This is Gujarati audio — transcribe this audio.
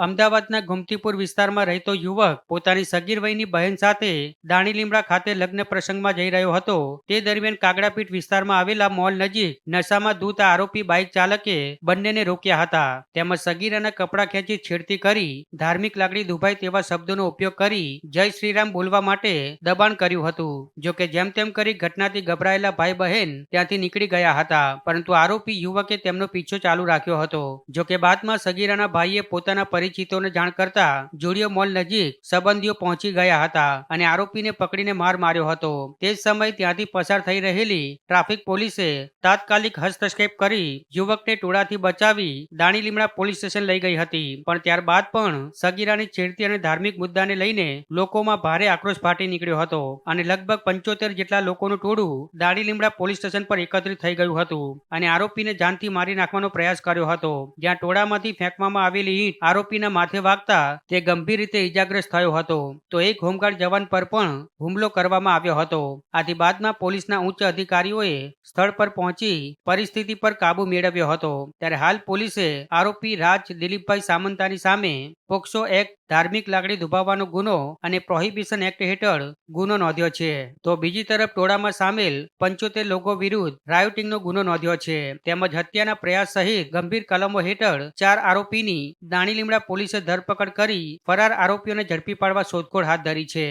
અમદાવાદના ગોમતીપુર વિસ્તારમાં રહેતો યુવક પોતાની સગીર વયની બહેન સાથે દાણીલીમડા ખાતે લગ્ન પ્રસંગમાં જઈ રહ્યો હતો. તે દરમિયાન કાગડાપીઠ વિસ્તારમાં આવેલા મોલ નજીક નશામાં ધૂત આરોપી બાઇક ચાલકે બંનેને રોક્યા હતા. તેમજ સગીરાના કપડાં ખેંચી છેડતી કરી ધાર્મિક લાગણી દુભાય તેવા શબ્દોનો ઉપયોગ કરી જય શ્રીરામ બોલવા માટે દબાણ કર્યું હતું. જોકે જેમ તેમ કરી ઘટનાથી ગભરાયેલા ભાઈ બહેન ત્યાંથી નીકળી ગયા હતા, પરંતુ આરોપી યુવકે તેમનો પીછો ચાલુ રાખ્યો હતો. જોકે બાદમાં સગીરાના ભાઈએ પોતાના પરિચિતોને જાણ કરતા જુડિયો મોલ નજીક સંબંધીઓ પહોંચી ગયા હતા અને આરોપીને પકડીને માર માર્યો હતો. તે જ સમયે ત્યાંથી પસાર થઈ રહેલી ટ્રાફિક પોલીસે તાત્કાલિક હસ્તક્ષેપ કરી યુવકને ટોળાથી બચાવી દાણીલીમડા પોલીસ સ્ટેશન લઈ ગઈ હતી. પણ ત્યારબાદ પણ સગીરાની છેડતી અને ધાર્મિક મુદ્દાને લઈને લોકોમાં ભારે આક્રોશ ફાટી નીકળ્યો હતો અને લગભગ 75 જેટલા લોકોનું ટોળું દાણીલીમડા પોલીસ સ્ટેશન પર એકત્રિત થઈ ગયું હતું અને આરોપીને જાનથી મારી નાખવાનો પ્રયાસ કર્યો હતો. જ્યાં ટોળામાંથી ફેંકવામાં આવેલી ઈંટ આરોપીના માથે વાગતા તે ગંભીર રીતે ઈજાગ્રસ્ત થયો હતો. તો એક હોમગાર્ડ જવાન પર પણ હુમલો કરવામાં આવ્યો હતો. આથી બાદમાં પોલીસના ઉચ્ચ અધિકારીઓએ સ્થળ પર પહોંચી પરિસ્થિતિ પર કાબુ મેળવ્યો હતો. ત્યારે હાલ પોલીસે આરોપી રાજ દિલીપભાઈ સામંતાની સામે પોક્સો એક્ટ, ધાર્મિક લાગણી દુભાવવાનો ગુનો અને પ્રોહિબિશન એક્ટ હેઠળ ગુનો નોંધ્યો છે. તો બીજી તરફ ટોળામાં સામેલ 75 લોકો વિરુદ્ધ રાયોટિંગનો ગુનો નોંધ્યો છે. તેમજ હત્યાના પ્રયાસ સહિત ગંભીર કલમો હેઠળ 4 આરોપીની દાણીલીમડા પોલીસે ધરપકડ કરી ફરાર આરોપીઓને ઝડપી પાડવા શોધખોળ હાથ ધરી છે.